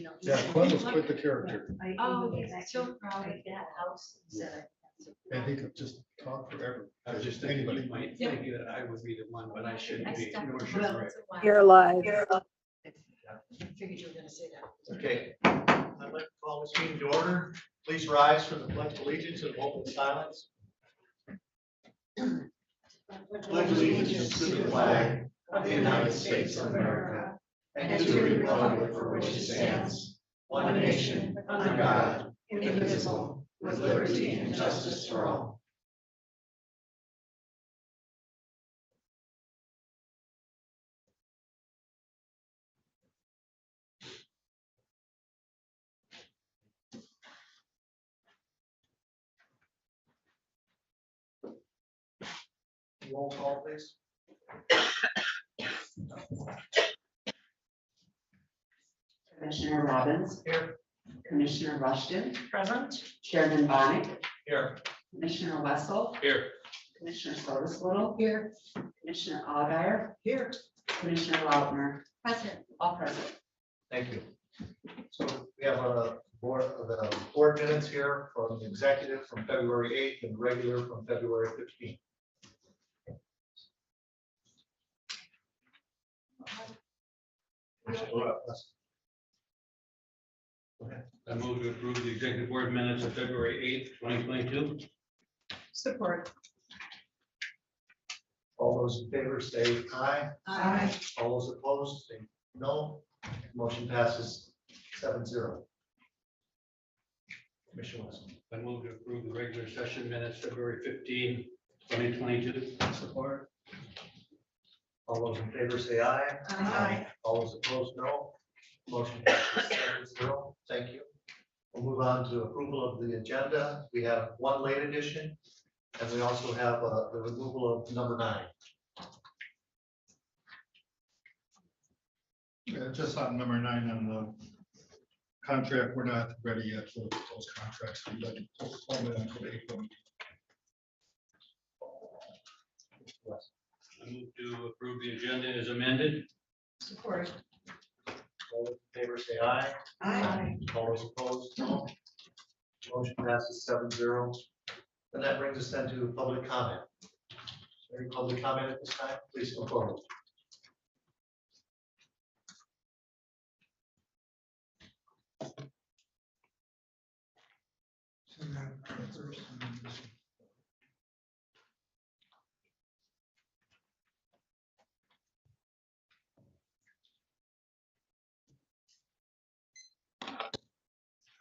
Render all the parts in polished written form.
know. Yeah, Clem was quite the character. Oh, he's so proud of that house. And he could just talk forever. I was just thinking you might think that I would be the one, but I shouldn't be. You are sure right. You're alive. Figured you were gonna say that. Okay, I'd like to call this meeting to order. Please rise for the pledge of allegiance and open silence. Pledge allegiance to the flag of the United States of America and to the republic for which it stands, one nation, under God, indivisible, with liberty and justice for all. Roll call, please. Commissioner Robbins. Here. Commissioner Rushton. Present. Chairman Bonnet. Here. Commissioner Wessel. Here. Commissioner Sotomayor. Here. Commissioner Alguier. Here. Commissioner Lautner. Present. All present. Thank you. So we have the board minutes here from the executive from February 8th and regular from February 15th. I move to approve the executive board minutes of February 8th, 2022. Support. All those in favor say aye. Aye. All those opposed say no. Motion passes 7-0. Commissioner Wilson. I move to approve the regular session minutes February 15, 2022. Support. All those in favor say aye. Aye. All those opposed, no. Motion passes 7-0. Thank you. We'll move on to approval of the agenda. We have one late addition, and we also have the removal of number 9. Yeah, just on number 9 on the contract, we're not ready yet for those contracts. We'd like to postpone it until April. I move to approve the agenda as amended. Support. All those in favor say aye. Aye. All those opposed, no. Motion passes 7-0. And that brings us then to public comment. Any public comment at this time? Please come forward.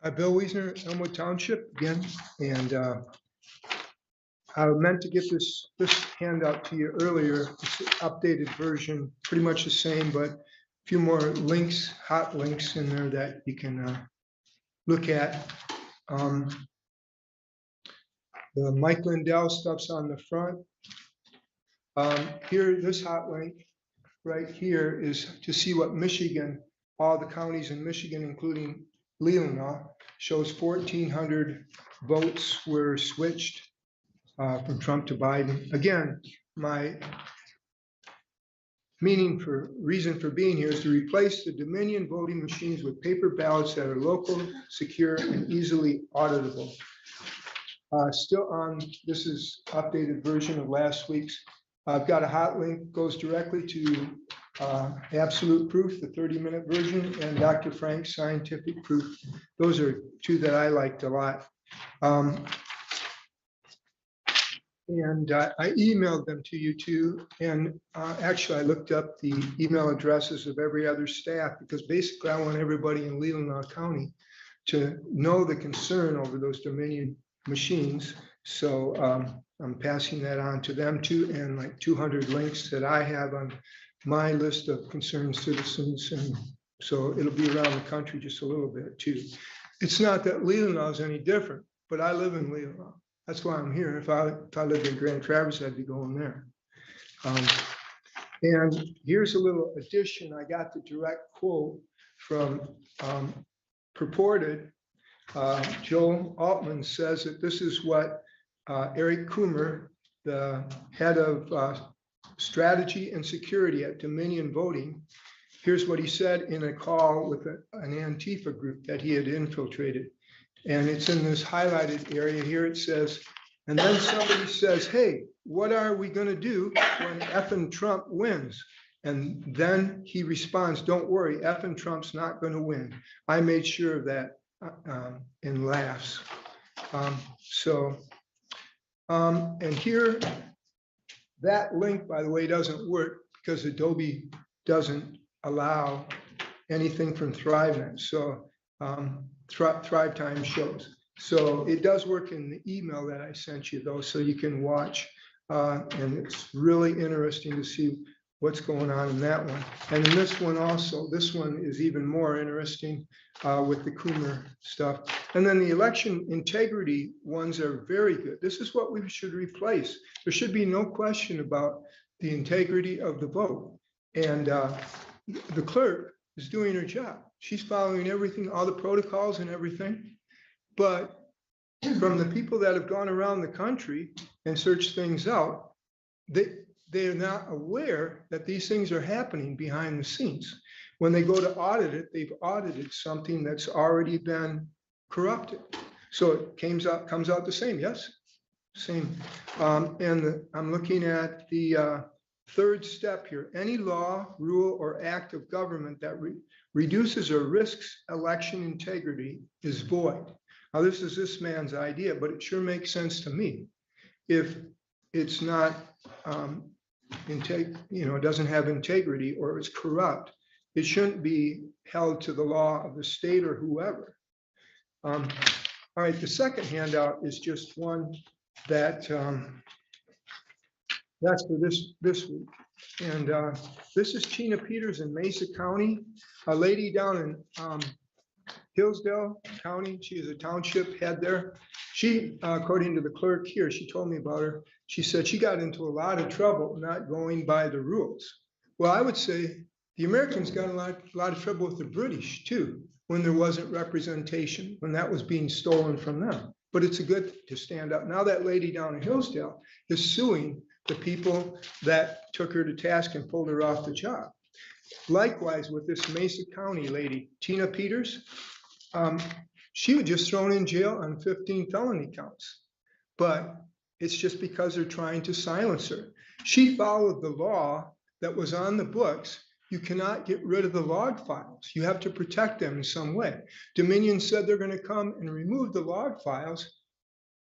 Hi, Bill Wiesner, Elmwood Township again, and I meant to get this handout to you earlier. It's an updated version, pretty much the same, but a few more links, hot links in there that you can look at. The Mike Lindell stuff's on the front. Here, this hot link right here is to see what Michigan, all the counties in Michigan, including Leelanau, shows 1,400 votes were switched from Trump to Biden. Again, my reason for being here is to replace the Dominion voting machines with paper ballots that are local, secure, and easily auditable. Still on, this is updated version of last week's. I've got a hot link, goes directly to Absolute Proof, the 30-minute version, and Dr. Frank's Scientific Proof. Those are two that I liked a lot. And I emailed them to you too. And actually, I looked up the email addresses of every other staff because basically I want everybody in Leelanau County to know the concern over those Dominion machines. So I'm passing that on to them too, and like 200 links that I have on my list of concerned citizens. And so it'll be around the country just a little bit too. It's not that Leelanau is any different, but I live in Leelanau. That's why I'm here. If I lived in Grand Traverse, I'd be going there. And here's a little addition. I got the direct quote from purported Joe Altman says that this is what Eric Coomer, the head of strategy and security at Dominion Voting, here's what he said in a call with an Antifa group that he had infiltrated. And it's in this highlighted area here. It says, and then somebody says, hey, what are we going to do when effing Trump wins? And then he responds, don't worry, effing Trump's not going to win. I made sure of that, and laughs. And here, that link, by the way, doesn't work because Adobe doesn't allow anything from ThriveNet. So Thrive Time shows. So it does work in the email that I sent you though, so you can watch. And it's really interesting to see what's going on in that one. And in this one also, this one is even more interesting with the Coomer stuff. And then the election integrity ones are very good. This is what we should replace. There should be no question about the integrity of the vote. And the clerk is doing her job. She's following everything, all the protocols and everything. But from the people that have gone around the country and searched things out, they are not aware that these things are happening behind the scenes. When they go to audit it, they've audited something that's already been corrupted. So it comes out the same, yes? Same. I'm looking at the third step here. Any law, rule, or act of government that reduces or risks election integrity is void. Now, this is this man's idea, but it sure makes sense to me. If it's not, it doesn't have integrity or it's corrupt, it shouldn't be held to the law of the state or whoever. All right, the second handout is just one that that's for this week. And this is Tina Peters in Mesa County, a lady down in Hillsdale County. She is a township head there. She, according to the clerk here, she told me about her. She said she got into a lot of trouble not going by the rules. Well, I would say the Americans got a lot of trouble with the British too, when there wasn't representation, when that was being stolen from them. But it's a good to stand up. Now that lady down in Hillsdale is suing the people that took her to task and pulled her off the job. Likewise with this Mesa County lady, Tina Peters, she was just thrown in jail on 15 felony counts, but it's just because they're trying to silence her. She followed the law that was on the books. You cannot get rid of the log files. You have to protect them in some way. Dominion said they're going to come and remove the log files.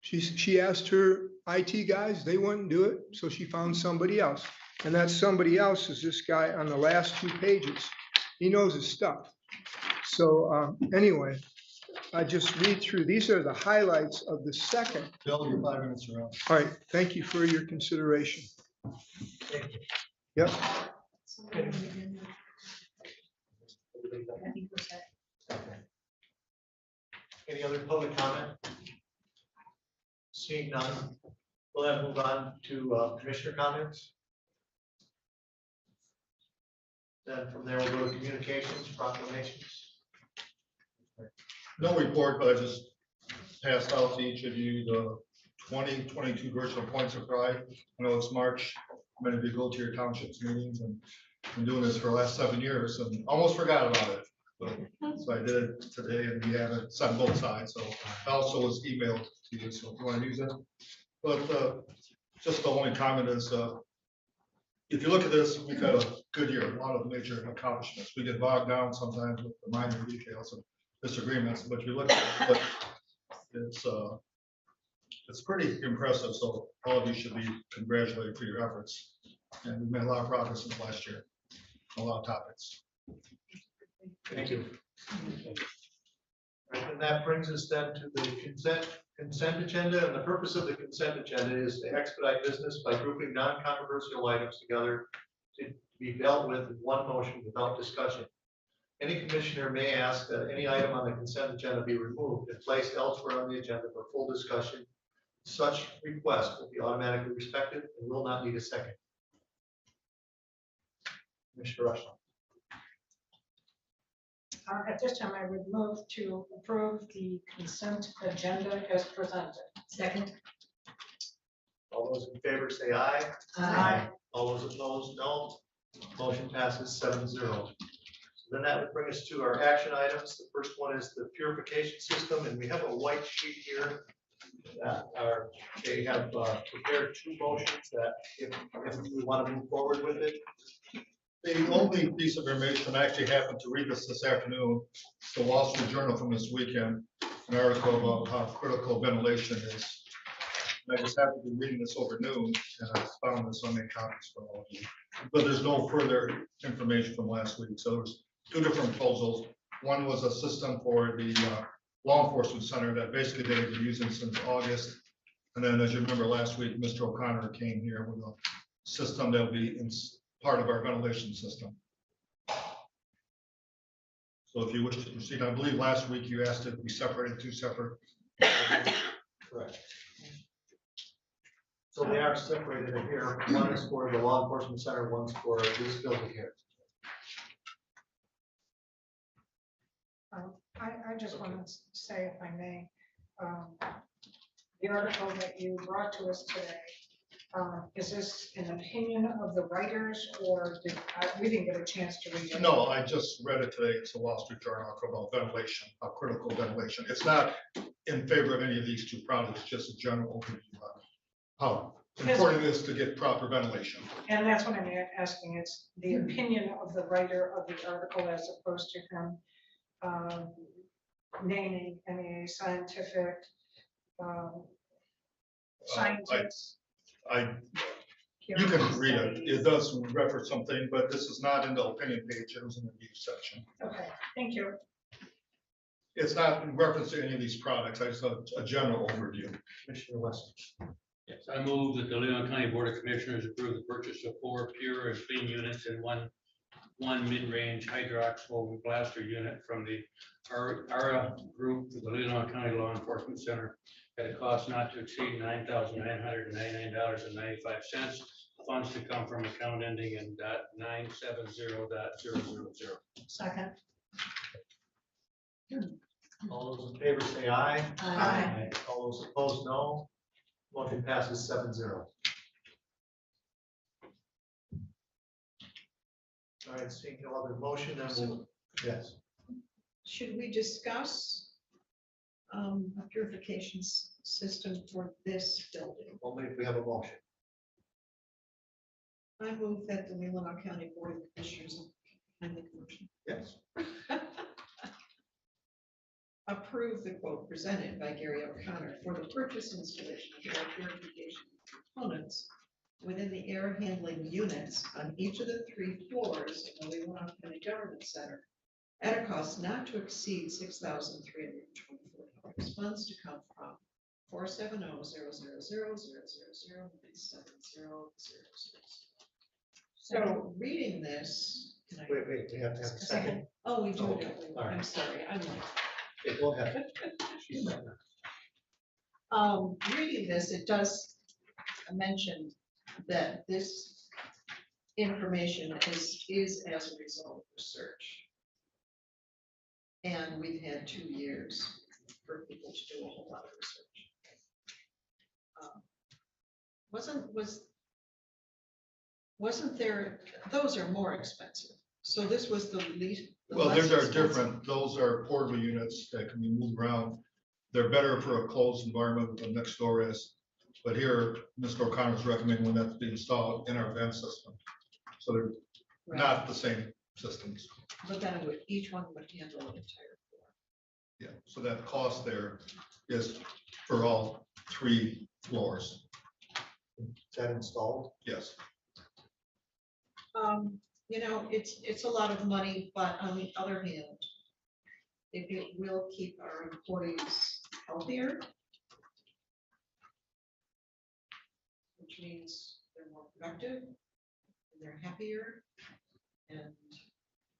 She asked her IT guys, they wouldn't do it, so she found somebody else. And that somebody else is this guy on the last 2 pages. He knows his stuff. So anyway, I just read through. These are the highlights of the second. Bill, your 5 minutes are up. All right, thank you for your consideration. Yep. Any other public comment? Seeing none, we'll then move on to commissioner comments. Then from there, we'll go to communications, proclamations. No report, but I just passed out to each of you the 2022 virtual points of pride. I know it's March. Many of you go to your townships meetings, and I'm doing this for the last 7 years and almost forgot about it. So I did it today, and we have it on both sides. So I also was emailed to you, so if you want to use it. But just the only comment is, if you look at this, we've had a good year, a lot of major accomplishments. We get bogged down sometimes with the minor details and disagreements, but you look at it, it's pretty impressive. So all of you should be congratulated for your efforts. And we've made a lot of progress since last year, a lot of topics. Thank you. Right, and that brings us then to the consent agenda. And the purpose of the consent agenda is to expedite business by grouping non-controversial items together to be dealt with in one motion without discussion. Any commissioner may ask that any item on the consent agenda be removed and placed elsewhere on the agenda for full discussion. Such request will be automatically respected and will not need a second. Commissioner Rushing. At this time, I would move to approve the consent agenda as presented. Second. All those in favor say aye. Aye. All those opposed, no. Motion passes 7-0. Then that would bring us to our action items. The first one is the purification system, and we have a white sheet here that they have prepared two motions that if we want to move forward with it. The only piece of information, I actually happened to read this afternoon, it's the Wall Street Journal from this weekend, an article about how critical ventilation is. And I just happened to be reading this over noon, and I found this on the copies for all of you. But there's no further information from last week, so there was two different proposals. One was a system for the law enforcement center that basically they've been using since August. And then, as you remember, last week, Mr. O'Connor came here with a system that will be in part of our ventilation system. So if you wish to proceed, I believe last week you asked it to be separated, two separate. Correct. So they are separated in here. One is for the law enforcement center, one's for this building here. I just want to say, if I may, the article that you brought to us today, is this an opinion of the writers, or we didn't get a chance to read it? No, I just read it today. It's a Wall Street Journal article about ventilation, critical ventilation. It's not in favor of any of these two products, it's just a general overview of how important it is to get proper ventilation. And that's what I'm asking, it's the opinion of the writer of the article as opposed to him naming any scientific scientists. You can read it. It does reference something, but this is not in the opinion page. It was in the news section. Okay, thank you. It's not in reference to any of these products. I just have a general overview. Commissioner West. Yes, I move that the Leelanau County Board of Commissioners approve the purchase of 4 pure and clean units and one mid-range hydroxyl blaster unit from the ARA Group for the Leelanau County Law Enforcement Center at a cost not to exceed $9,999.95. Funds to come from account ending in .970.000. Second. All those in favor say aye. Aye. All those opposed, no. Motion passes 7-0. All right, seeing no other motion, then we'll, yes. Should we discuss a purification system for this building? Only if we have a motion. I move that the Leelanau County Board of Commissioners and the commission Yes. approve the quote presented by Gary O'Connor for the purchase and installation of air purification components within the air handling units on each of the 3 floors of the Leelanau County Government Center at a cost not to exceed $6,324. Funds to come from 470-000-000-970-000. So reading this, can I? Wait, we have to have a second. Oh, we do, Okay, don't we? all right. I'm sorry, I'm like. Okay, go ahead. She's not- Reading this, it does mention that this information is as a result of research. And we've had 2 years for people to do a whole lot of research. Wasn't there, those are more expensive. So this was the least. the Well, less those are expensive. different. Those are portable units that can be moved around. They're better for a closed environment than next door is. But here, Mr. O'Connor is recommending one that's being installed in our vent system. So they're Right. not the same systems. But then it would, each one would handle an entire floor. Yeah, so that cost there is for all 3 floors. Is that installed? Yes. You know, it's a lot of money, but on the other hand, it will keep our employees healthier. Which means they're more productive, and they're happier, and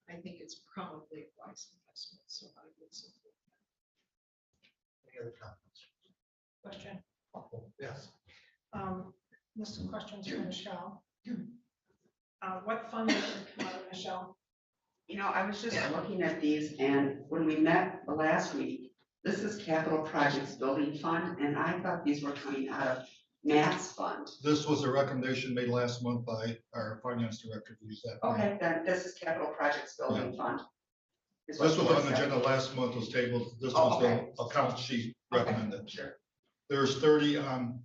I think it's probably a wise investment, so I would support Any other comments? Question. Yes. Some questions for Michelle. What fund is it come out of, Michelle? You know, I was just looking at these, and when we met last week, this is Capital Projects Building Fund, and I thought these were coming out of Matt's fund. This was a recommendation made last month by our finance director to use that. Okay, then this is Capital Projects Building Fund. Is This what was on Ford the said. agenda last month, was tabled. This Oh, was okay. the account sheet Okay, recommended. Sure, There's 30 on,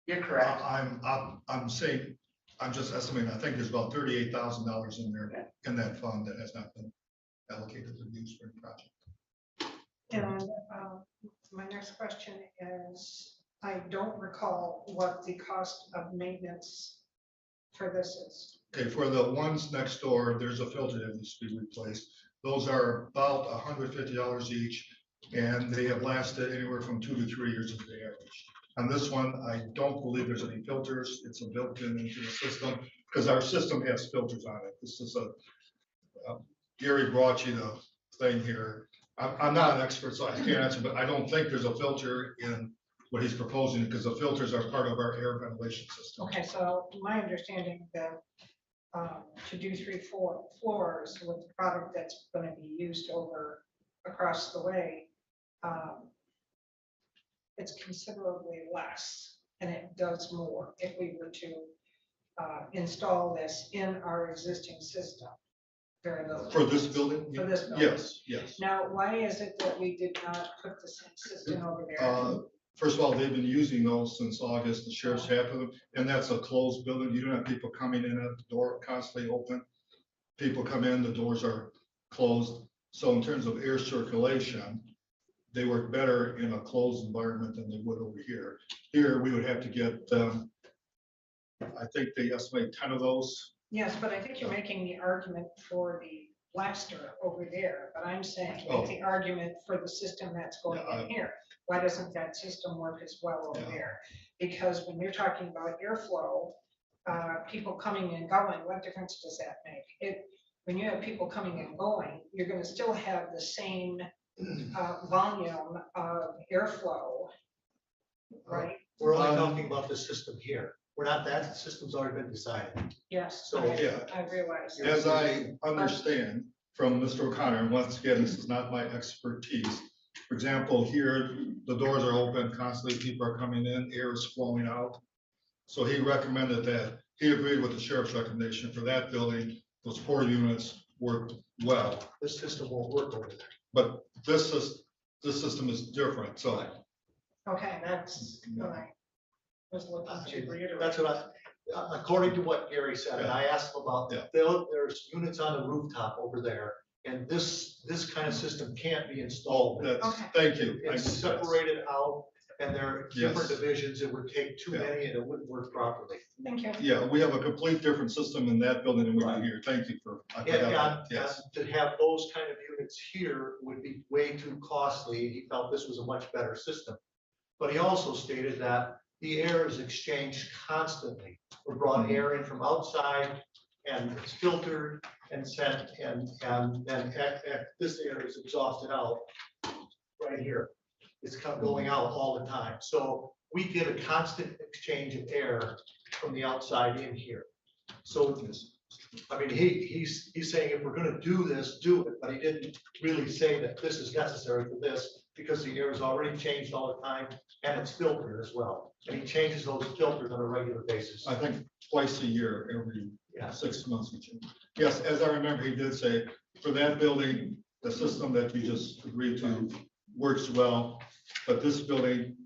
you're correct. I'm saying, I'm just estimating, I think there's about $38,000 in there, in that fund that has not been allocated to the use for the project. And my next question is, I don't recall what the cost of maintenance for this is. Okay, for the ones next door, there's a filter that needs to be replaced. Those are about $150 each, and they have lasted anywhere from 2 to 3 years as the average. On this one, I don't believe there's any filters. It's a built-in into the system, because our system has filters on it. This is Gary brought you the thing here. I'm not an expert, so I can't answer, but I don't think there's a filter in what he's proposing, because the filters are part of our air ventilation system. Okay, so my understanding that to do 3 floors with the product that's going to be used over across the way, it's considerably less, and it does more if we were to install this in our existing system. Very little. For this building? For this building. Yes, yes. Now, why is it that we did not put the same system over there? First of all, they've been using those since August. The sheriff's half of them, and that's a closed building. You don't have people coming in at the door constantly open. People come in, the doors are closed. So in terms of air circulation, they work better in a closed environment than they would over here. Here, we would have to get, I think they estimate 10 of those. Yes, but I think you're making the argument for the blaster over there, but I'm saying Oh. make the argument for the system that's going Yeah, in here. Why doesn't that system work as well over Yeah. there? Because when you're talking about airflow, people coming and going, what difference does that make? When you have people coming and going, you're gonna still have the same volume of airflow, right? We're only talking about the system here. We're not, that system's already been decided. Yes, So, yeah. I realize. As I understand from Mr. O'Connor, and once again, this is not my expertise. For example, here, the doors are open constantly, people are coming in, air is flowing out. So he recommended that, he agreed with the sheriff's recommendation for that building, those 4 units worked well. this system won't work over there. But this system is different, so. Okay, that's what I was looking to reiterate. That's what according to what Gary said, and I asked him about, Yeah. there's units on the rooftop over there, and this kind of system can't be installed. That's, Okay. thank you. It's separated out, and they're different Yes. divisions, it would take too Yeah. many, and it wouldn't work properly. Thank you. Yeah, we have a complete different system in that building than we do Right. here. Thank you for, I And, forgot and that. Yes. and to have those kind of units here would be way too costly. He felt this was a much better system. But he also stated that the air is exchanged constantly. We're brought air in from outside and it's filtered and sent and this air is exhausted out right here. It's going out all the time. So we get a constant exchange of air from the outside in here. So I mean, he's saying if we're gonna do this, do it, but he didn't really say that this is necessary for this because the air is already changed all the time and it's filtered as well. And he changes those filters on a regular basis. I think twice a year, every Yeah. 6 months. Yes, as I remember, he did say, for that building, the system that you just agreed to works well. But this building,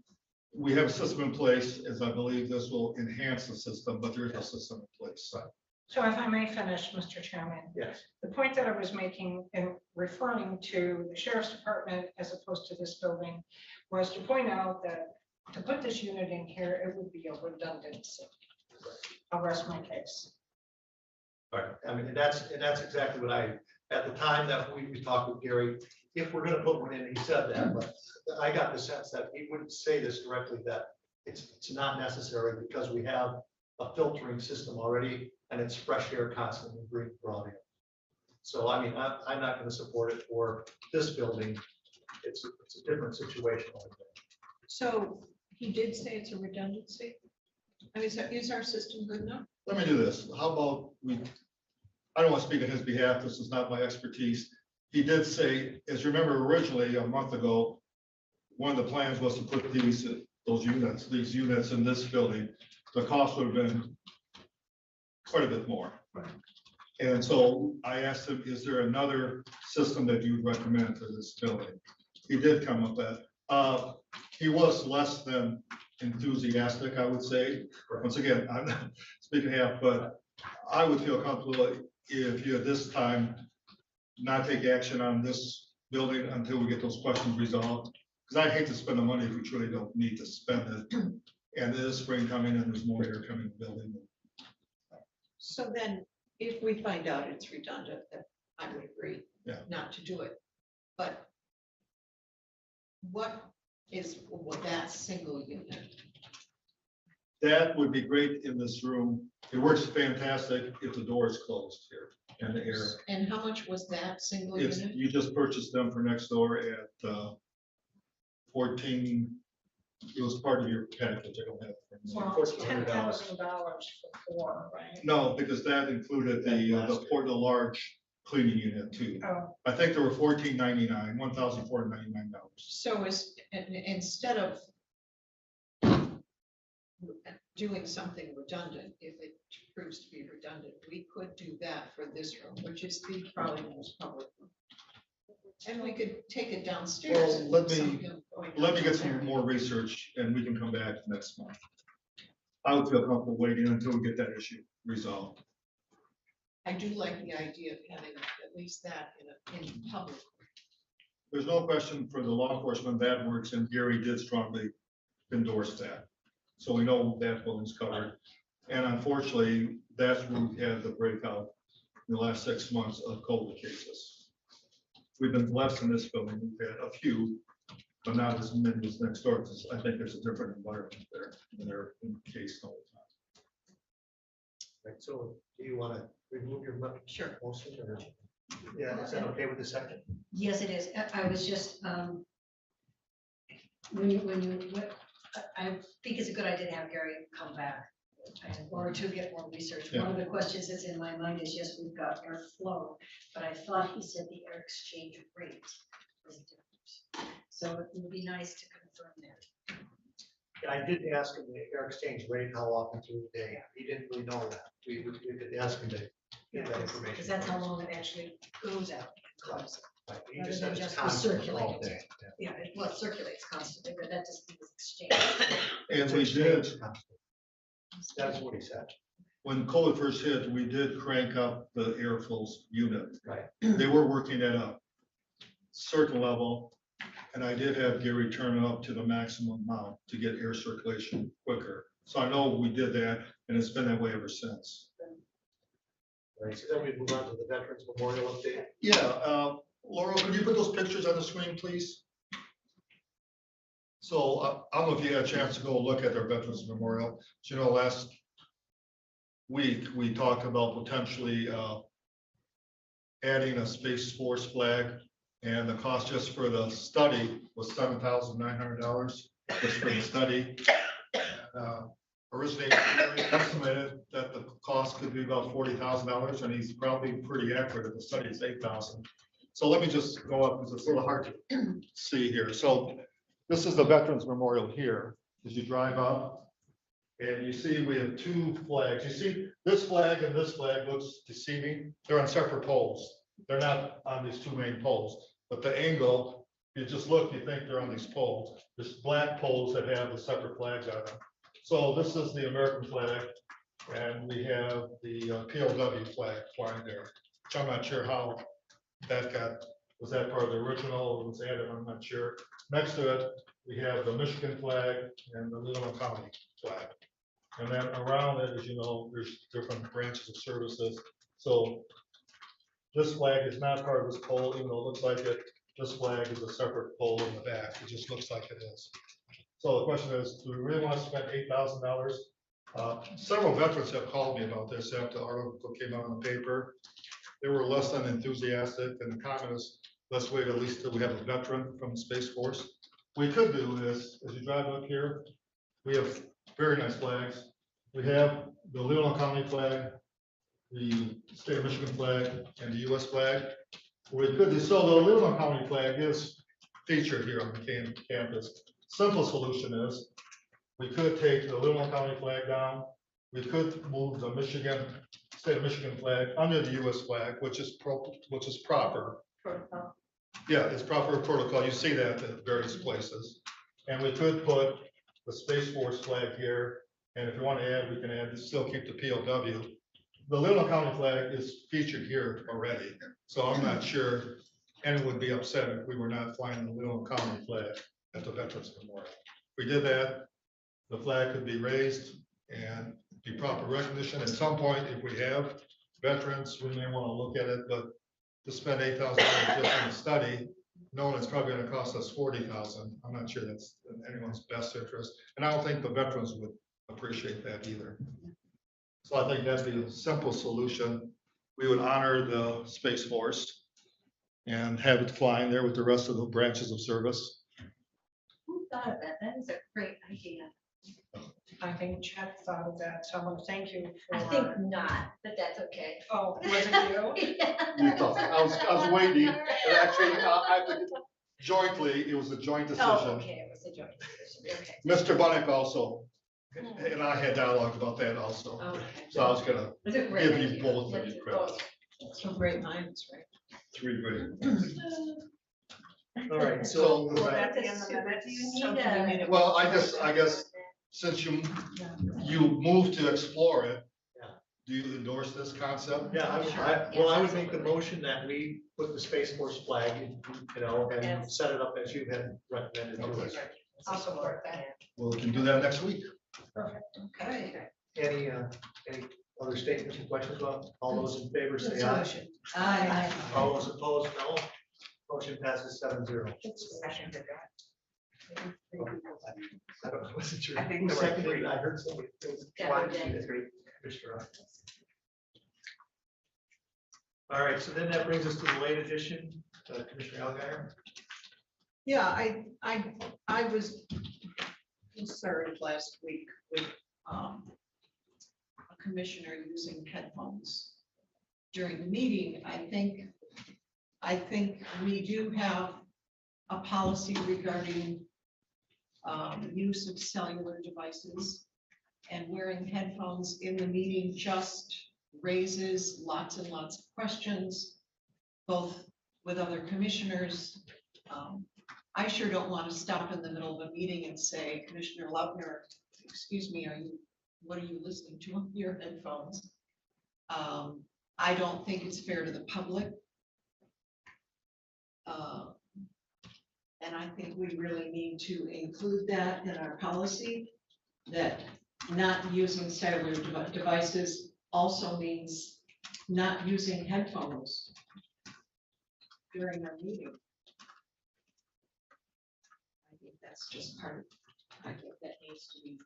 we have a system in place, as I believe this will enhance the system, but there is a system in place. So if I may finish, Mr. Chairman, Yes. the point that I was making in referring to the sheriff's department as opposed to this building was to point out that to put this unit in here, it would be a redundancy. I'll rest my case. Right, I mean, and that's exactly what at the time that we talked with Gary, if we're gonna put one in, he said that, but I got the sense that he wouldn't say this directly, that it's not necessary because we have a filtering system already and it's fresh air constantly being brought in. So, I mean, I'm not gonna support it for this building. It's a different situation over there. So he did say it's a redundancy? I mean, is our system good enough? Let me do this. How about I don't want to speak on his behalf. This is not my expertise. He did say, as you remember originally a month ago, one of the plans was to put these units in this building. The cost would have been quite a bit more. And so I asked him, is there another system that you would recommend for this building? He did come up with that. He was less than enthusiastic, I would say. Once again, I'm not speaking half, but I would feel comfortable if you at this time not take action on this building until we get those questions resolved. Because I hate to spend the money if we truly don't need to spend it. And it is spring coming and there's more air coming in the building. So then, if we find out it's redundant, then I would agree Yeah. not to do it. But what is that single unit? That would be great in this room. It works fantastic if the door is closed here and the air. And how much was that single It's, unit? you just purchased them for next door at 14, it was part of your package. I don't have. it from me. Well, it's $10,000 for 4, right? No, because that included the large cleaning unit too. Oh, I think there were $14.99, $1,499. So instead of doing something redundant, if it proves to be redundant, we could do that for this room, which is the probably most public room. And we could take it downstairs. Well, and let put me- something going Let me on get there. some more research and we can come back next month. I would feel comfortable waiting until we get that issue resolved. I do like the idea of having at least that in public. There's no question for the law enforcement that works, and Gary did strongly endorse that. So we know that building's covered. And unfortunately, that's where we had the breakout in the last 6 months of COVID cases. We've been blessed in this building. We've had a few, but not as many as next door, because I think there's a different environment there, and they're encased all the time. Right, so do you want to remove your Sure. motion or? Yeah, is that okay with the second? Yes, it is. I was just, I think it's a good idea to have Gary come back or to get more research. One of the questions that's in my mind is, yes, we've got airflow, but I thought he said the air exchange rate was different. So it would be nice to confirm that. I did ask him the air exchange rate, how often through the day. He didn't really know that. We did ask him to get that information. Because that's how long it actually goes out. Right, He rather just than said it's just constant all recirculate. day. Yeah. Yeah, it circulates constantly, but that just means exchange. And we did, That's what he said. when COVID first hit, we did crank up the airflow unit. Right. They were working at a certain level, and I did have Gary turn it up to the maximum amount to get air circulation quicker. So I know we did that, and it's been that way ever since. Right, so then we move on to the Veterans Memorial update. Yeah, Laurel, could you put those pictures on the screen, please? So I don't know if you had a chance to go look at their Veterans Memorial. You know, last week, we talked about potentially adding a Space Force flag, and the cost just for the study was $7,900 just for the study. Originally estimated that the cost could be about $40,000, and he's probably pretty accurate if the study is 8,000. So let me just go up, because it's a little hard to see here. So this is the Veterans Memorial here, as you drive up. And you see we have two flags. You see this flag and this flag looks deceiving. They're on separate poles. They're not on these two main poles, but the angle, you just look, you think they're on these poles. There's black poles that have the separate flags on them. So this is the American flag, and we have the POW flag flying there, which I'm not sure how that got, was that part of the original, or was added, I'm not sure. Next to it, we have the Michigan flag and the Leelanau County flag. And then around it, as you know, there's different branches of services. So this flag is not part of this pole, even though it looks like it. This flag is a separate pole in the back. It just looks like it is. So the question is, do we really want to spend $8,000? Several veterans have called me about this after the article came out in the paper. They were less than enthusiastic, and the comment is, let's wait at least till we have a veteran from the Space Force. What we could do is, as you drive up here, we have very nice flags. We have the Leelanau County flag, the state of Michigan flag, and the US flag. We could do, so the Leelanau County flag is featured here on the campus. Simple solution is, we could take the Leelanau County flag down, we could move the Michigan, state of Michigan flag under the US flag, which is proper. Protocol. Yeah, it's proper protocol. You see that at various places. And we could put the Space Force flag here. And if you want to add, we can add, still keep the POW. The Leelanau County flag is featured here already. So I'm not sure anyone would be upset if we were not flying the Leelanau County flag at the Veterans Memorial. If we did that, the flag could be raised and be proper recognition. At some point, if we have veterans, we may want to look at it, but to spend $8,000 just on a study, knowing it's probably gonna cost us $40,000, I'm not sure that's in anyone's best interest. And I don't think the veterans would appreciate that either. So I think that'd be a simple solution. We would honor the Space Force and have it flying there with the rest of the branches of service. Who thought of that? That is a great idea. I think Chet thought of that, so I want to thank you for. I think not, but that's okay. Oh, was it you? You thought- I was waiting, and actually, I think jointly, it was a joint Oh, decision. okay, it was a joint decision, okay. Mr. Bunnick also, and I had dialogue about that also. Okay. So I was gonna It's a great give you idea. both of Let's- you credit. Some great minds, right? Three great. All right, So, Well, that's a super, do you need a? well, I guess, since you moved to explore it, Yeah. do you endorse this concept? yeah, I would make the motion that we put the Space Force flag, you know, and Yes. set it up as you had recommended to us. I'll support that. Well, we can do that next week. Okay. Any other statements and questions about, all those in favor say aye. Aye. All those opposed, no. Motion passes 7-0. I don't know, wasn't sure. I think there were Seconded, three. I heard somebody. It was Yeah, one, we did. two, three. Commissioner Rock. All right, so then that brings us to the late edition, Commissioner Algeier. Yeah, I was concerned last week with a commissioner using headphones during the meeting. I think we do have a policy regarding use of cellular devices, and wearing headphones in the meeting just raises lots and lots of questions, both with other commissioners. I sure don't want to stop in the middle of a meeting and say, Commissioner Lautner, excuse me, what are you listening to on your headphones? I don't think it's fair to the public. And I think we really need to include that in our policy, that not using cellular devices also means not using headphones during our meeting. I think that's just part of, I think that needs to be,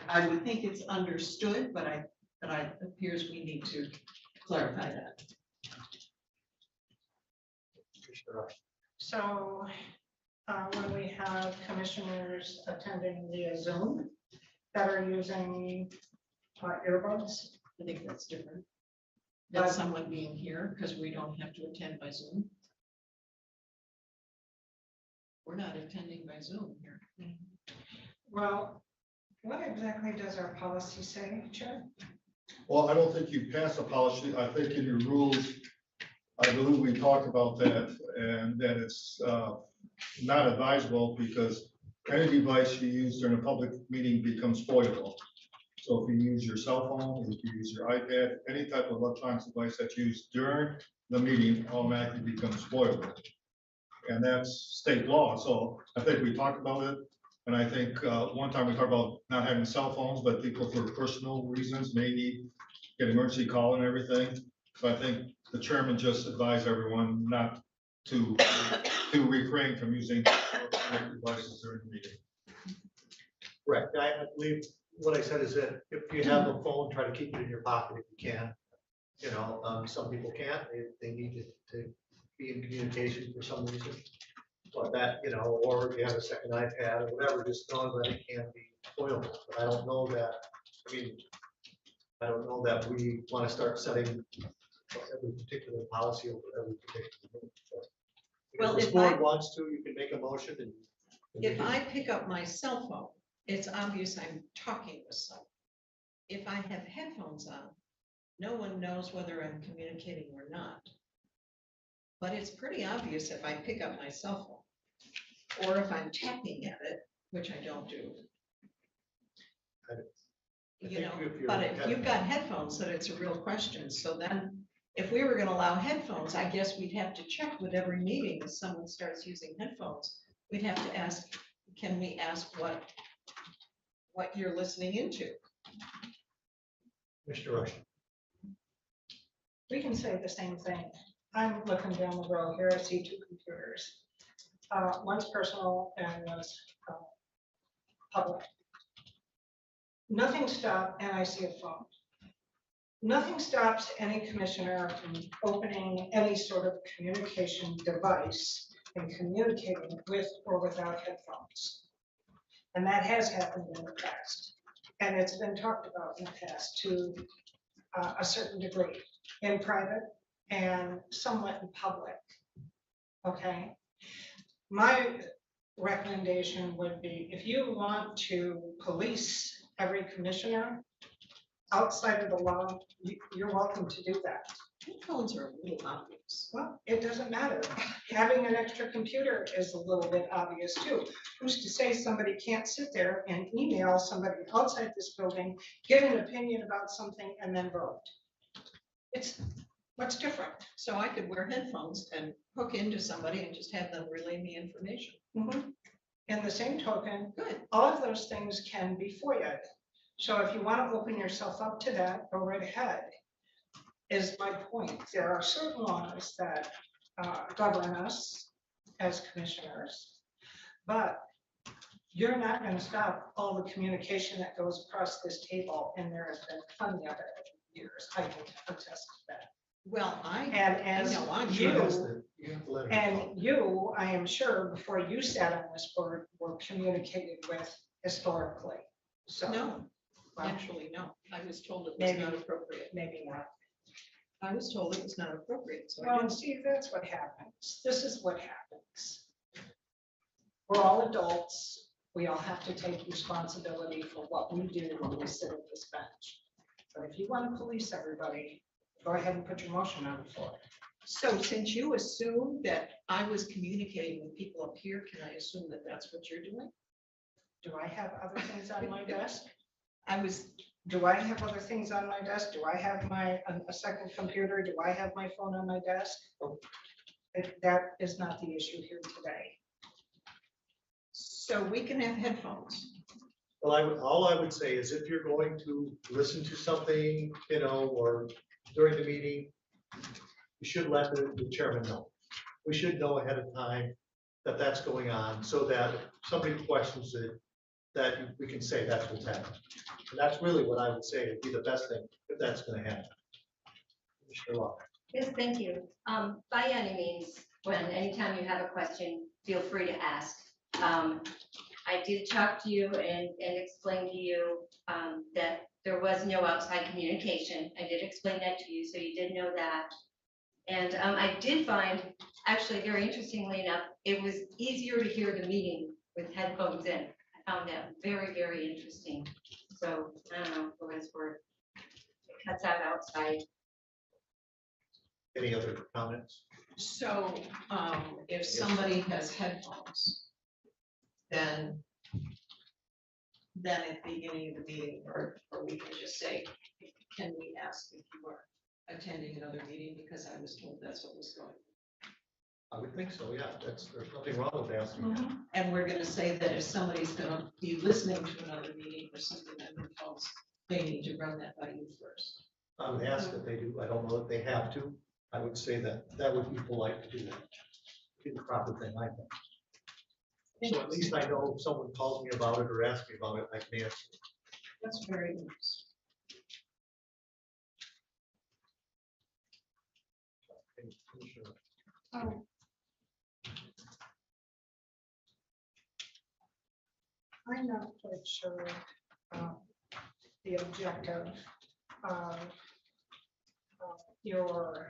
I would think it's understood, but it appears we need to clarify that. Commissioner Rock. So when we have commissioners attending via Zoom that are using earbuds, I think that's different. Than someone being here, because we don't have to attend by Zoom. We're not attending by Zoom here. well, what exactly does our policy say, Chair? Well, I don't think you passed a policy. I think in your rules, I believe we talked about that and that it's not advisable because any device you use during a public meeting becomes spoilable. So if you use your cell phone, if you use your iPad, any type of electronic device that's used during the meeting automatically becomes spoilable. And that's state law. So I think we talked about it. And I think one time we talked about not having cell phones, but people for personal reasons may need get emergency call and everything. So I think the chairman just advised everyone not to refrain from using electronic devices during the meeting. Correct. I believe what I said is that if you have a phone, try to keep it in your pocket if you can. You know, some people can't, they need it to be in communication for some reason. But that, you know, or if you have a second iPad or whatever, just know that it can be spoilable. But I don't know that, I don't know that we want to start setting every particular policy over every particular thing. Well, If if the board I- wants to, you can make a motion and. If I pick up my cell phone, it's obvious I'm talking with someone. if I have headphones on, no one knows whether I'm communicating or not. But it's pretty obvious if I pick up my cell phone, or if I'm tapping at it, which I don't do. You know, but if you've got headphones, then it's a real question. So then, if we were gonna allow headphones, I guess we'd have to check with every meeting if someone starts using headphones. We'd have to ask, can we ask what you're listening into? Mr. Rush. We can say the same thing. I'm looking down the row here, I see two computers. One's personal and one's public. Nothing stopped, and I see a phone. Nothing stops any commissioner from opening any sort of communication device and communicating with or without headphones. And that has happened in the past. And it's been talked about in the past to a certain degree, in private and somewhat in public. Okay? My recommendation would be, if you want to police every commissioner outside of the law, you're welcome to do that. Headphones are a little obvious. Well, it doesn't matter. Having an extra computer is a little bit obvious too. Who's to say somebody can't sit there and email somebody outside this building, get an opinion about something, and then vote? It's, what's different? So I could wear headphones and hook into somebody and just have them relay me information. In the same token, Good. all of those things can be FOIA'd. So if you want to open yourself up to that, go right ahead, is my point. There are certain laws that govern us as commissioners, but you're not going to stop all the communication that goes across this table, and there has been plenty of it over the years. I can attest to that. Well, I And know I'm as you, You have to let her and talk. you, I am sure, before you sat on this board, were communicated with historically. So, no, well, actually, no. I was told it was Maybe. not appropriate. maybe not. I was told it was not appropriate, so I Well, didn't. see, that's what happens. This is what happens. We're all adults. We all have to take responsibility for what we do when we sit at this bench. But if you want to police everybody, go ahead and put your motion on the floor. So since you assume that I was communicating with people up here, can I assume that that's what you're doing? Do I have other things on my desk? Do I have other things on my desk? Do I have a second computer? Do I have my phone on my desk? That is not the issue here today. So we can have headphones. Well, all I would say is if you're going to listen to something, or during the meeting, you should let the chairman know. We should know ahead of time that that's going on, so that if somebody questions it, that we can say that's what's happening. And that's really what I would say would be the best thing, if that's gonna happen. Commissioner Locke. Yes, thank you. By any means, anytime you have a question, feel free to ask. I did talk to you and explain to you that there was no outside communication. I did explain that to you, so you did know that. And I did find, actually, very interestingly enough, it was easier to hear the meeting with headphones in. I found that very, very interesting. So I don't know, for what it's worth. It cuts out outside. Any other comments? So if somebody has headphones, then at the beginning of the meeting, or we can just say, can we ask if you are attending another meeting, because I was told that's what was going on. I would think so, yeah, there's nothing wrong with asking that. And we're gonna say that if somebody's gonna be listening to another meeting or something on their phones, they need to run that by you first. I would ask that they do, I don't know if they have to, I would say that would be polite to do that. Be the proper thing, I think. So at least I know if someone calls me about it or asks me about it, I can answer. That's very nice. Commissioner I'm not quite sure the objective of your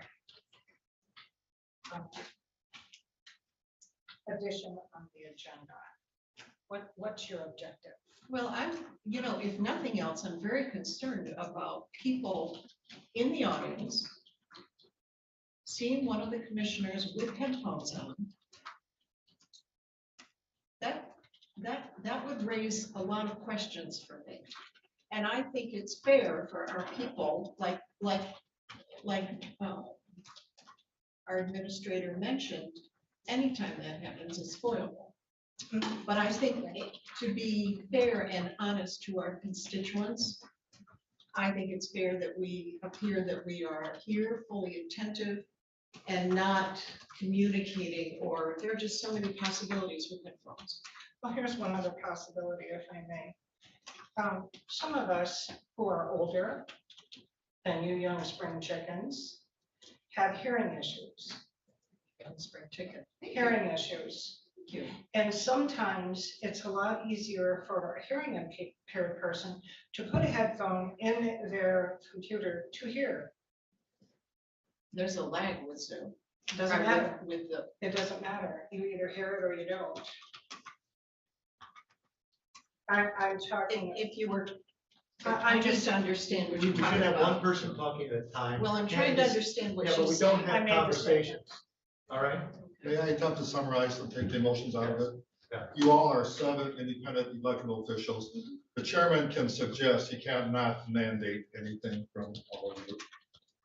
addition on the agenda. What's your objective? Well, if nothing else, I'm very concerned about people in the audience seeing one of the commissioners with headphones on. That would raise a lot of questions for me. And I think it's fair for our people, like our administrator mentioned, anytime that happens, it's spoilable. But I think to be fair and honest to our constituents, I think it's fair that we appear that we are here fully attentive and not communicating, or there are just so many possibilities with headphones. Well, here's one other possibility, if I may. Some of us who are older than you young spring chickens have hearing issues. Spring chicken. Hearing issues. And sometimes it's a lot easier for a hearing impaired person to put a headphone in their computer to hear. There's a lag with Zoom. Doesn't matter. With the, It doesn't matter. You either hear it or you don't. I'm talking. if you were, I I just understand what We you're should talking have one about. person talking at a time. Well, I'm And trying to just- understand what Yeah, but she's we don't saying. I have made the conversations. All right? May I attempt to summarize and take the emotions out of it? Yeah. You all are 7 independent elected officials. The chairman can suggest, he cannot mandate anything from all of you.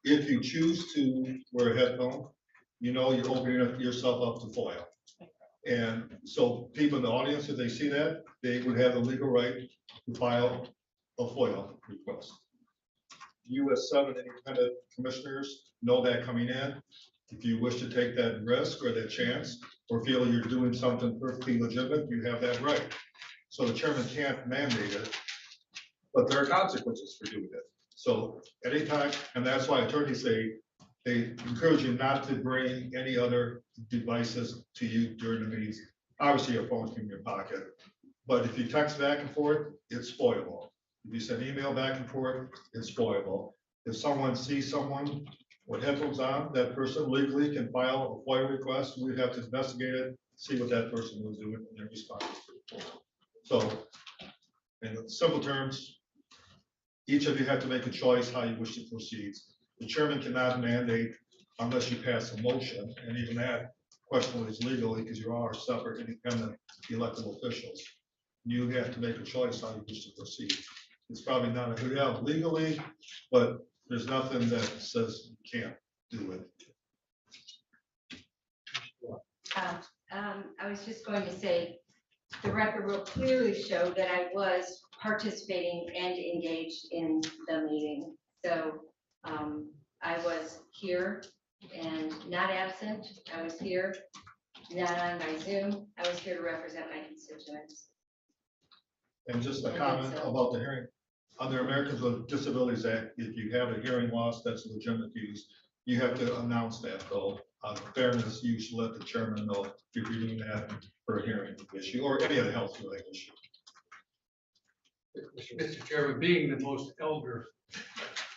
If you choose to wear a headphone, you're opening yourself up to FOIL. And so people in the audience, if they see that, they would have the legal right to file a FOIL request. You as 7 independent commissioners know that coming in. If you wish to take that risk or that chance, or feel you're doing something perfectly legitimate, you have that right. So the chairman can't mandate it, but there are consequences for doing it. So anytime, and that's why attorneys say, they encourage you not to bring any other devices to you during the meetings. Obviously, your phone's in your pocket, but if you text back and forth, it's spoilable. If you send email back and forth, it's spoilable. If someone sees someone with headphones on, that person legally can file a FOIA request. We'd have to investigate it, see what that person was doing and their response to it. So, in simple terms, each of you have to make a choice how you wish to proceed. The chairman cannot mandate unless you pass a motion, and even that question is legally because you are separate, independent elected officials. You have to make a choice how you wish to proceed. It's probably not a, yeah, legally, but there's nothing that says you can't do it. I was just going to say, the record will clearly show that I was participating and engaged in the meeting. So I was here and not absent. I was here, not on my Zoom. I was here to represent my constituents. And just a comment about the hearing. Under Americans with Disabilities Act, if you have a hearing loss that's legitimate use, you have to announce that though. Out of fairness, you should let the chairman know if you're doing that for a hearing issue or any other health related issue. Mr. Chairman, being the most elder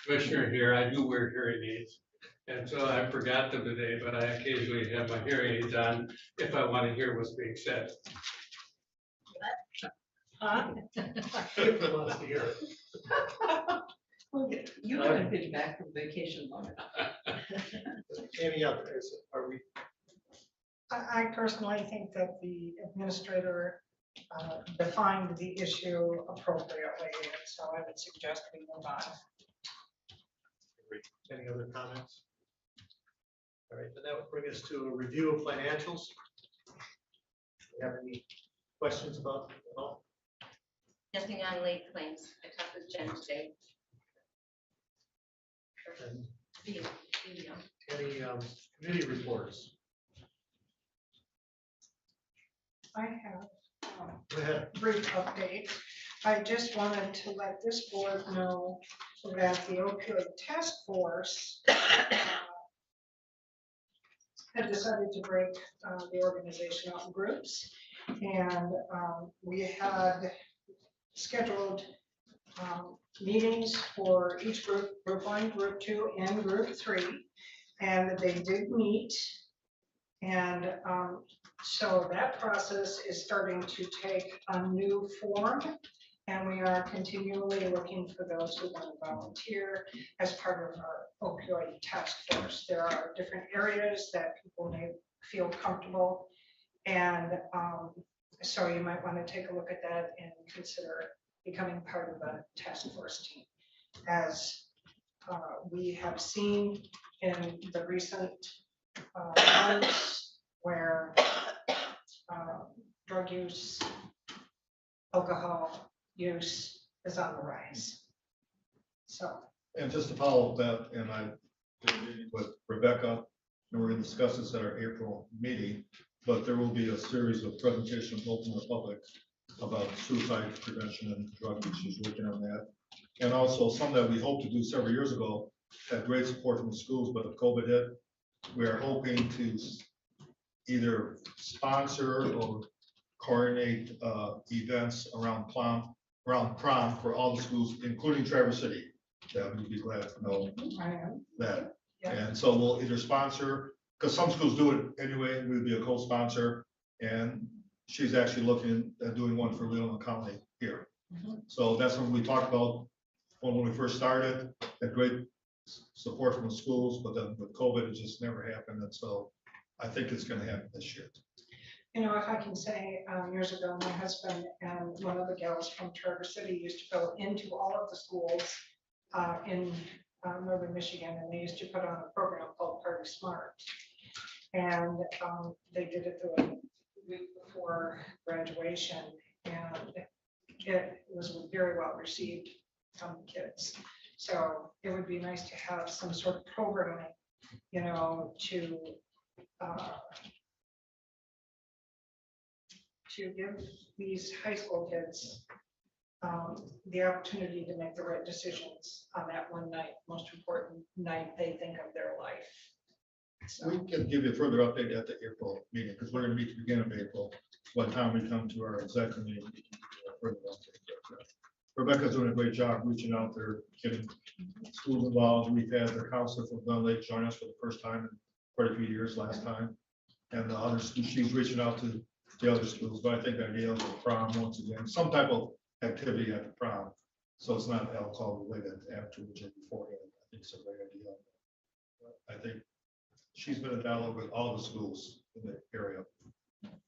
commissioner here, I do wear hearing aids. And so I forgot them today, but I occasionally have my hearing aids on if I want to hear what's being said. If wants to hear it. You haven't been back from vacation long enough. Any others? Are we? I personally think that the administrator defined the issue appropriately, and so I would suggest we move on. Any other comments? All right, then that would bring us to a review of financials. Do you have any questions about it at all? Nothing on late claims. I talked with Jen today. And See you. any committee reports? I have Go ahead. brief update. I just wanted to let this board know that the opioid task force had decided to break the organization up in groups. And we had scheduled meetings for each group, group 1, group 2, and group 3. And they did meet. And So that process is starting to take a new form, and we are continually looking for those who want to volunteer as part of our opioid task force. There are different areas that people may feel comfortable, and so you might want to take a look at that and consider becoming part of a task force team. As we have seen in the recent months where drug use, alcohol use is on the rise. So, And just to follow up that, and I did a meeting with Rebecca, and we're going to discuss this at our April meeting, but there will be a series of presentations open to the public about suicide prevention and drug use. She's working on that. And also some that we hoped to do several years ago, had great support from the schools, but if COVID hit, we are hoping to either sponsor or coordinate events around prom for all the schools, including Traverse City. That we'd be glad to know I am, that. Yeah. And so we'll either sponsor, because some schools do it anyway, we'd be a co-sponsor. And she's actually looking at doing one for Leelanau County here. Mhm. So that's what we talked about when we first started, had great support from the schools, but then with COVID, it just never happened. And so I think it's gonna happen this year. you know, if I can say, years ago, my husband and one of the gals from Traverse City used to go into all of the schools in northern Michigan, and they used to put on a program called Party Smart. And they did it the week before graduation, and it was very well received from the kids. So it would be nice to have some sort of programming, you know, to give these high school kids the opportunity to make the right decisions on that one night, most important night they think of their life. So, We can give you a further update at the April meeting, because we're gonna meet at the beginning of April. By the time we come to our executive meeting, we can give you a further update. Rebecca's doing a great job reaching out there, getting schools involved. We've had the counselor from Glen Lake join us for the first time in quite a few years last time. And the other schools, she's reaching out to the other schools, but I think the idea of the prom, once again, some type of activity at the prom. So it's not alcohol related afterwards or beforehand. I think it's a great idea. I think she's been in dialogue with all the schools in the area.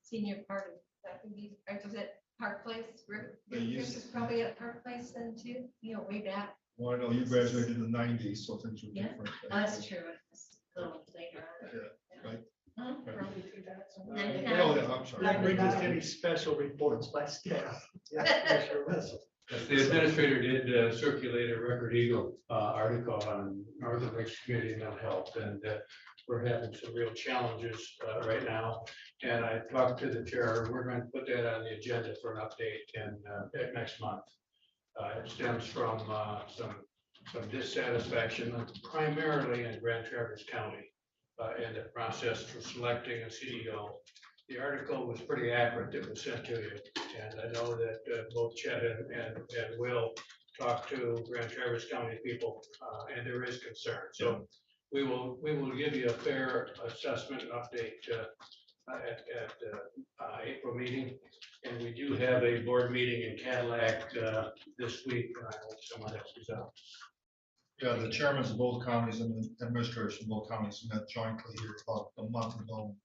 Senior party, that would be, or was it Park Place? They used- This is probably at Park Place then too, you know, way back. Well, I know you graduated in the 90s, so things were Yeah. different. Oh, that's true. It's a little later on. Yeah, right. Mhm. Right. probably through that somewhere. Then- Oh, yeah, I'm sorry. That brings us to any special reports by staff. Yeah, Commissioner Wessel. Yes, the administrator did circulate a Record Eagle article on Northern Lakes Community Mental Health, and we're having some real challenges right now. And I talked to the chair, we're going to put that on the agenda for an update in next month. It stems from some dissatisfaction, primarily in Grand Traverse County, in the process for selecting a CEO. The article was pretty accurate that was sent to you, and I know that both Chet and Will talked to Grand Traverse County people, and there is concern. So we will give you a fair assessment and update at April meeting. And we do have a board meeting in Cadillac this week, and I hope someone else is out. Yeah, the chairmen of both counties and the administration of both counties met jointly here about a month ago.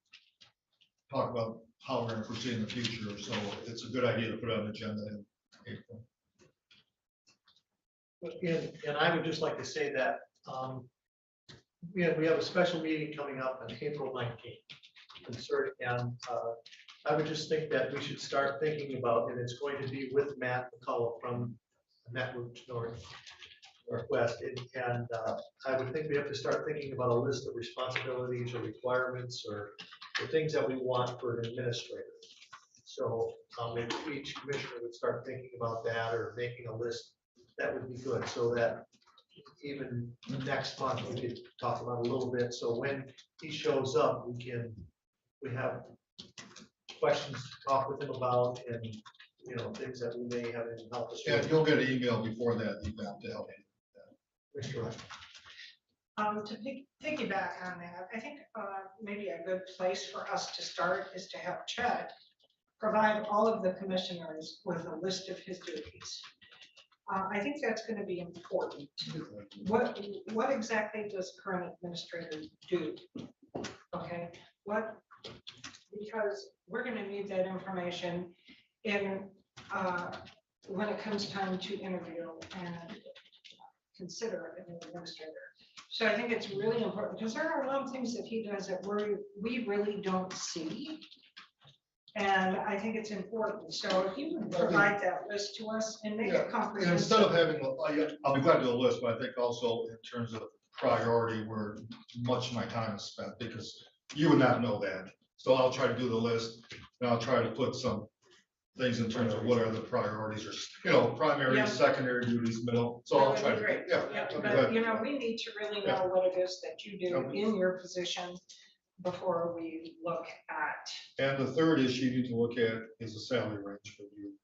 Talk about how we're going to proceed in the future. So it's a good idea to put it on the agenda in April. And I would just like to say that we have a special meeting coming up on April 19th. And I would just think that we should start thinking about, and it's going to be with Matt McCullough from Network Northwest. And I would think we have to start thinking about a list of responsibilities or requirements or the things that we want for an administrator. So maybe each commissioner would start thinking about that or making a list. That would be good, so that even next month we could talk about a little bit. So when he shows up, we have questions to talk with him about, and you know, things that we may have to help us Yeah, with. you'll get an email before that event to help you. Mr. Rush. To piggyback on that, I think maybe a good place for us to start is to have Chet provide all of the commissioners with a list of his duties. I think that's going to be important. What exactly does current administrator do? Okay, because we're going to need that information in when it comes time to interview and consider an administrator. So I think it's really important because there are a lot of things that he does that we really don't see. And I think it's important. So if you would provide that list to us and make it And comprehensive. instead of having, I'll be glad to do a list, but I think also in terms of priority, where much of my time is spent, because you would not know that. So I'll try to do the list, and I'll try to put some things in terms of what are the priorities, or, primary, Yeah. secondary duties, middle. So That I'll would try be to, great. yeah. Yeah, I'll be but glad. we need to really Yeah. know what it is that you do Okay. in your position before we look at. And the third issue you need to look at is the salary range for you.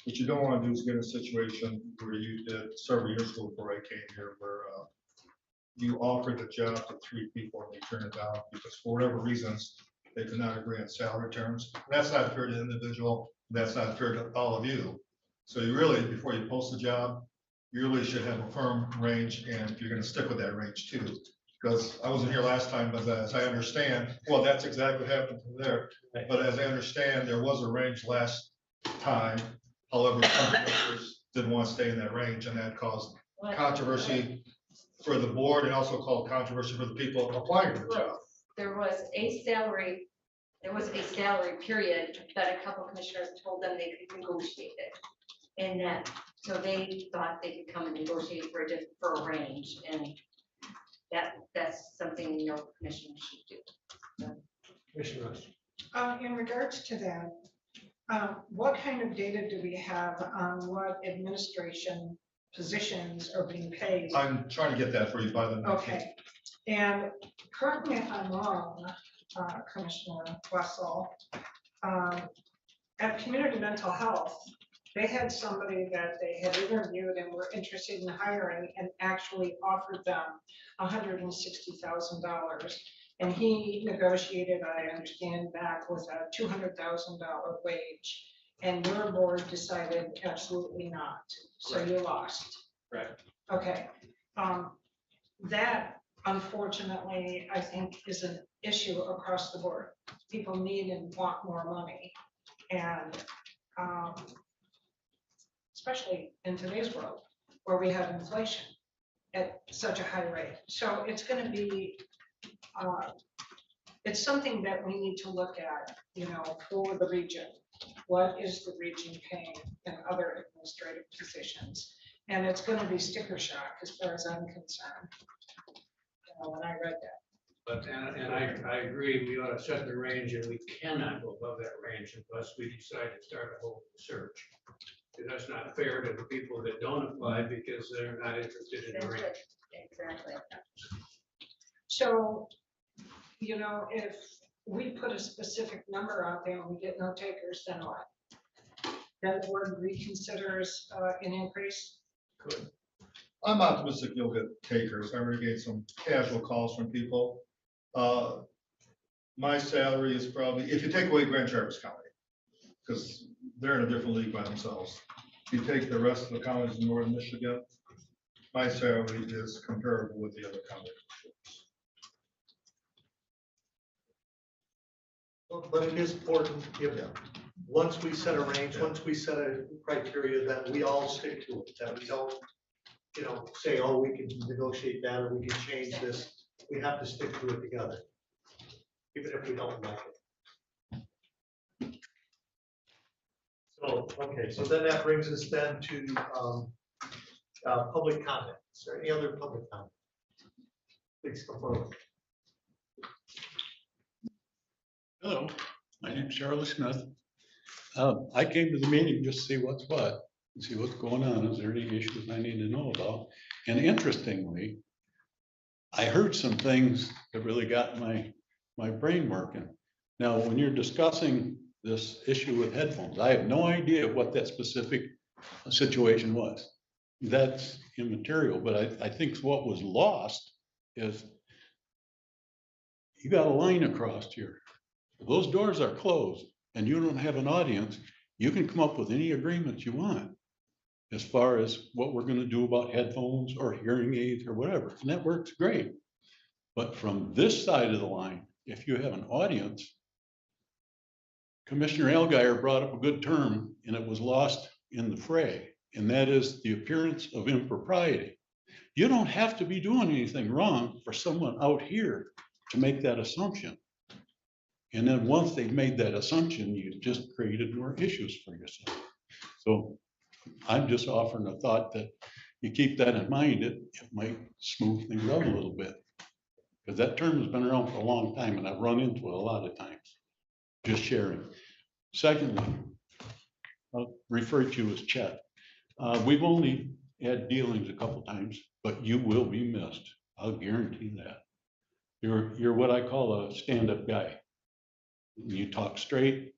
What you don't want to do is get in a situation where you did several years ago before I came here, where you offered the job to 3 people and they turned it down because for whatever reasons, they could not agree on salary terms. That's not fair to the individual. That's not fair to all of you. So you really, before you post the job, you really should have a firm range, and you're going to stick with that range too. Because I wasn't here last time, but as I understand, well, that's exactly what happened from there. But as I understand, there was a range last time. However, some commissioners didn't want to stay in that range, and that caused controversy for the board and also caused controversy for the people applying for the job. There was a salary period, but a couple commissioners told them they could negotiate it. And that, so they thought they could come and negotiate for a range, and that's something no commission should do. Commissioner Rush. In regards to that, what kind of data do we have on what administration positions are being paid? I'm trying to get that for you by the 19th. Okay, and correct me if I'm wrong, Commissioner Wessel, at Community Mental Health, they had somebody that they had interviewed and were interested in hiring and actually offered them $160,000. And he negotiated, I understand, back with a $200,000 wage. And your board decided absolutely not, so you lost. Right. Okay, that unfortunately, I think is an issue across the board. People need and want more money. And especially in today's world where we have inflation at such a high rate. So it's going to be, it's something that we need to look at, for the region. What is the region paying in other administrative positions? And it's going to be sticker shock as far as I'm concerned. When I read that. But, and I agree, we ought to set the range, and we cannot go above that range unless we decide to start a whole search. Because that's not fair to the people that don't apply because they're not interested in the range. Exactly. So, if we put a specific number out there and we get no takers, then what? Then the board reconsiders an increase? Good. I'm optimistic you'll get takers. I already get some casual calls from people. My salary is probably, if you take away Grand Traverse County, because they're in a different league by themselves. If you take the rest of the counties in northern Michigan, my salary is comparable with the other counties. But it is important, once we set a range, once we set a criteria, that we all stick to it, that we don't, say, oh, we can negotiate that, or we can change this. We have to stick to it together, even if we don't like it. So, okay, so then that brings us then to public comment. Is there any other public comment? Please come forward. Hello, my name's Charlie Smith. I came to the meeting just to see what's what, and see what's going on. Is there any issues I need to know about? And interestingly, I heard some things that really got my brain working. Now, when you're discussing this issue with headphones, I have no idea what that specific situation was. That's immaterial, but I think what was lost is you got a line across here. Those doors are closed and you don't have an audience, you can come up with any agreements you want as far as what we're gonna do about headphones or hearing aids or whatever, and that works great. But from this side of the line, if you have an audience, Commissioner Algier brought up a good term and it was lost in the fray, and that is the appearance of impropriety. You don't have to be doing anything wrong for someone out here to make that assumption. And then once they've made that assumption, you've just created more issues for yourself. So I'm just offering a thought that you keep that in mind, it might smooth things out a little bit. Because that term has been around for a long time and I've run into it a lot of times. Just sharing. Secondly, I'll refer to you as Chet. We've only had dealings a couple times, but you will be missed. I'll guarantee that. You're what I call a stand-up guy. You talk straight.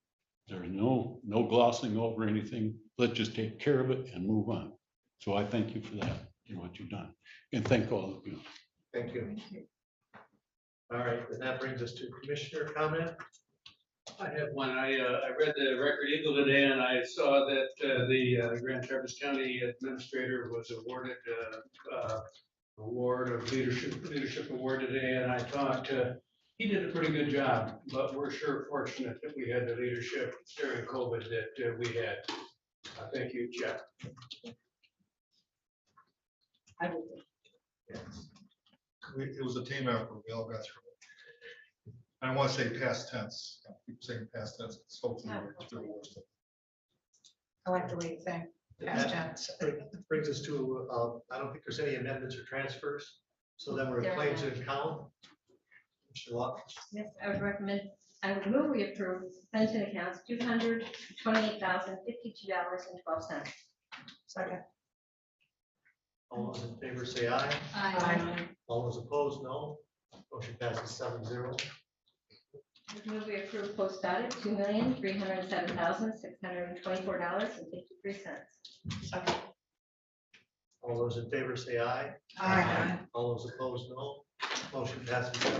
There's no glossing over anything. Let's just take care of it and move on. So I thank you for that and what you've done. And thank all of you. Thank you. All right, and that brings us to commissioner comment. I have one. I read the Record Eagle today and I saw that the Grand Traverse County Administrator was awarded award of leadership award today, and I thought he did a pretty good job, but we're sure fortunate that we had the leadership during COVID that we had. Thank you, Jeff. It was a team effort. We all got through it. I don't want to say past tense. I keep saying past tense. It's hopefully it's the worst. I like the way you think. Past tense. Brings us to, I don't think there's any amendments or transfers. So then we're There are claims none. and count. Mr. Locke. Yes, I would recommend, I would move we approve pension accounts, $228,052.12. Second. All those in favor say aye. Aye. All those opposed, no. Motion passes 7-0. I would move we approve post audit, $2,307,624.53. Second. All those in favor say aye. Aye. All those opposed, no. Motion passes 7-0.